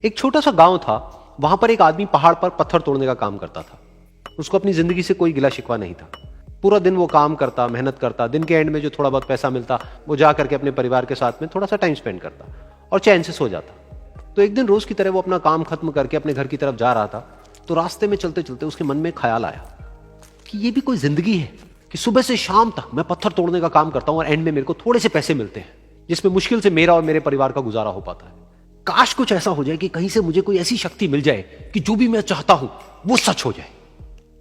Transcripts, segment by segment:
एक छोटा सा गांव था। वहां पर एक आदमी पहाड़ पर पत्थर तोड़ने का काम करता था। उसको अपनी जिंदगी से कोई गिला शिकवा नहीं था। पूरा दिन वो काम करता, मेहनत करता, दिन के एंड में जो थोड़ा बहुत पैसा मिलता वो जा करके अपने परिवार के साथ में थोड़ा सा टाइम स्पेंड करता और चैन से सो जाता। तो एक दिन रोज की तरह वो अपना काम खत्म करके अपने घर की तरफ जा रहा था। तो रास्ते में चलते चलते उसके मन में ख्याल आया कि ये भी कोई जिंदगी है कि सुबह से शाम तक मैं पत्थर तोड़ने का काम करता हूं और एंड में मेरे को थोड़े से पैसे मिलते हैं, जिसमें मुश्किल से मेरा और मेरे परिवार का गुजारा हो पाता है। काश कुछ ऐसा हो जाए कि कहीं से मुझे कोई ऐसी शक्ति मिल जाए कि जो भी मैं चाहता हूं वो सच हो जाए।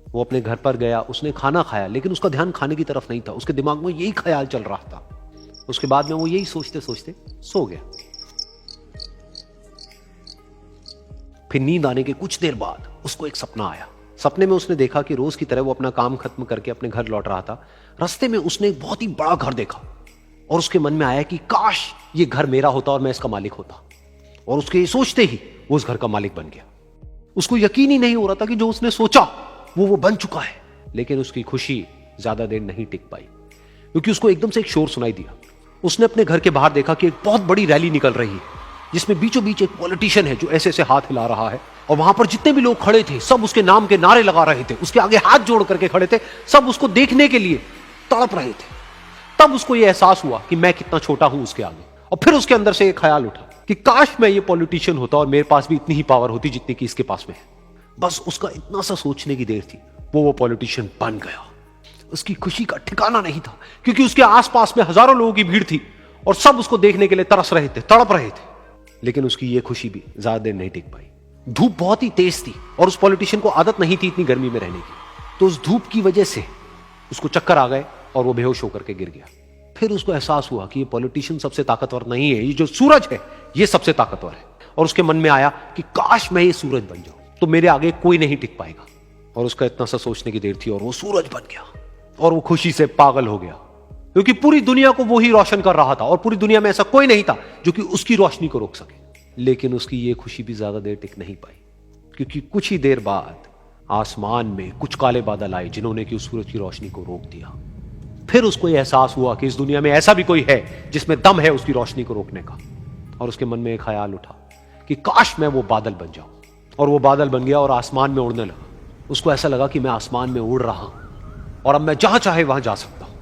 वो अपने घर पर गया, उसने खाना खाया, लेकिन उसका ध्यान खाने की तरफ नहीं था। उसके दिमाग में यही ख्याल चल रहा था। उसके बाद में वो यही सोचते सोचते सो गया। फिर नींद आने के कुछ देर बाद उसको एक सपना आया। सपने में उसने देखा कि रोज की तरह वो अपना काम खत्म करके अपने घर लौट रहा था। रास्ते में उसने एक बहुत ही बड़ा घर देखा और उसके मन में आया कि काश ये घर मेरा होता और मैं इसका मालिक होता। और उसके ये सोचते ही वो उस घर का मालिक बन गया। उसको यकीन ही नहीं हो रहा था कि जो उसने सोचा वो बन चुका है। लेकिन उसकी खुशी ज्यादा देर नहीं टिक पाई, क्योंकि उसको एकदम से एक शोर सुनाई दिया। उसने अपने घर के बाहर देखा कि एक बहुत बड़ी रैली निकल रही है, जिसमें बीचों बीच एक पॉलिटिशियन है जो ऐसे ऐसे हाथ हिला रहा है। और वहां पर जितने भी लोग खड़े थे सब उसके नाम के नारे लगा रहे थे, उसके आगे हाथ जोड़ करके खड़े थे, सब उसको देखने के लिए तड़प रहे थे। तब उसको यह एहसास हुआ कि मैं कितना छोटा हूं उसके आगे। और फिर उसके अंदर से एक ख्याल उठा कि काश मैं ये पॉलिटिशियन होता और मेरे पास भी इतनी ही पावर होती जितनी कि इसके पास में है। बस उसका इतना सा सोचने की देर थी, वो पॉलिटिशियन बन गया। उसकी खुशी का ठिकाना नहीं था, क्योंकि उसके आसपास में हजारों लोगों की भीड़ थी और सब उसको देखने के लिए तरस रहे थे, तड़प रहे थे। लेकिन उसकी ये खुशी भी ज्यादा देर नहीं टिक पाई। धूप बहुत ही तेज थी और उस पॉलिटिशियन को आदत नहीं थी इतनी गर्मी में रहने की। तो उस धूप की वजह से उसको चक्कर आ गए और वो बेहोश होकर के गिर गया। फिर उसको एहसास हुआ कि ये पॉलिटिशियन सबसे ताकतवर नहीं है, ये जो सूरज है ये सबसे ताकतवर है। और उसके मन में आया कि काश मैं ये सूरज बन जाऊं तो मेरे आगे कोई नहीं टिक पाएगा। और उसका इतना सा सोचने की देर थी और वो सूरज बन गया। और वो खुशी से पागल हो गया, क्योंकि पूरी दुनिया को वो ही रोशन कर रहा था और पूरी दुनिया में ऐसा कोई नहीं था जो कि उसकी रोशनी को रोक सके। लेकिन उसकी ये खुशी भी ज्यादा देर टिक नहीं पाई, क्योंकि कुछ ही देर बाद आसमान में कुछ काले बादल आए जिन्होंने कि उस सूरज की रोशनी को रोक दिया। फिर उसको यह एहसास हुआ कि इस दुनिया में ऐसा भी कोई है जिसमें दम है उसकी रोशनी को रोकने का। और उसके मन में एक ख्याल उठा कि काश मैं वो बादल बन जाऊं। और वो बादल बन गया और आसमान में उड़ने लगा। उसको ऐसा लगा कि मैं आसमान में उड़ रहा हूं और अब मैं जहां चाहे वहां जा सकता हूं।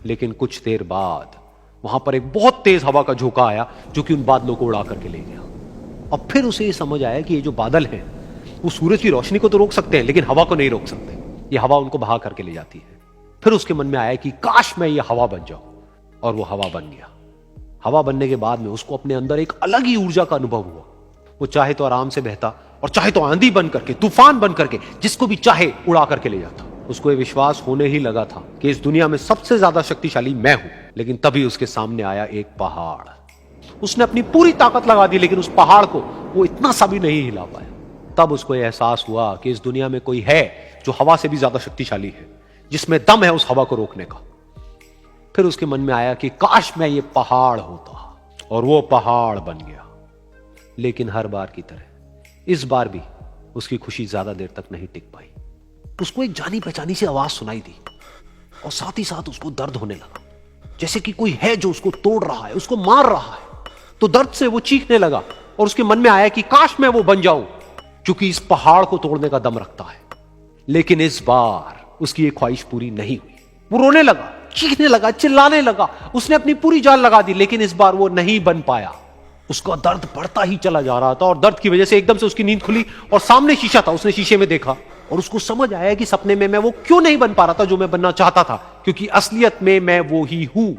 लेकिन कुछ देर बाद वहां पर एक बहुत तेज हवा का झोंका आया जो कि उन बादलों को उड़ा करके ले गया। और फिर उसे ये समझ आया कि ये जो बादल हैं वो सूरज की रोशनी को तो रोक सकते हैं, लेकिन हवा को नहीं रोक सकते। ये हवा उनको बहा करके ले जाती है। फिर उसके मन में आया कि काश मैं ये हवा बन जाऊं। और वो हवा बन गया। हवा बनने के बाद में उसको अपने अंदर एक अलग ही ऊर्जा का अनुभव हुआ। वो चाहे तो आराम से बहता और चाहे तो आंधी बन करके, तूफान बन करके, जिसको भी चाहे उड़ा करके ले जाता। उसको ये विश्वास होने ही लगा था कि इस दुनिया में सबसे ज्यादा शक्तिशाली मैं हूं। लेकिन तभी उसके सामने आया एक पहाड़। उसने अपनी पूरी ताकत लगा दी, लेकिन उस पहाड़ को वो इतना सा भी नहीं हिला पाया। तब उसको यह एहसास हुआ कि इस दुनिया में कोई है जो हवा से भी ज्यादा शक्तिशाली है, जिसमें दम है उस हवा को रोकने का। फिर उसके मन में आया कि काश मैं ये पहाड़ होता। और वो पहाड़ बन गया। लेकिन हर बार की तरह इस बार भी उसकी खुशी ज्यादा देर तक नहीं टिक पाई। उसको एक जानी पहचानी सी आवाज सुनाई दी और साथ ही साथ उसको दर्द होने लगा, जैसे कि कोई है जो उसको तोड़ रहा है, उसको मार रहा है। तो दर्द से वो चीखने लगा और उसके मन में आया कि काश मैं वो बन जाऊं क्योंकि इस पहाड़ को तोड़ने का दम रखता है। लेकिन इस बार उसकी ये ख्वाहिश पूरी नहीं हुई। वो रोने लगा, चीखने लगा, चिल्लाने लगा। उसने अपनी पूरी जान लगा दी, लेकिन इस बार वो नहीं बन पाया। उसका दर्द बढ़ता ही चला जा रहा था और दर्द की वजह से एकदम से उसकी नींद खुली और सामने शीशा था। उसने शीशे में देखा और उसको समझ आया कि सपने में मैं वो क्यों नहीं बन पा रहा था जो मैं बनना चाहता था, क्योंकि असलियत में मैं वो ही हूं।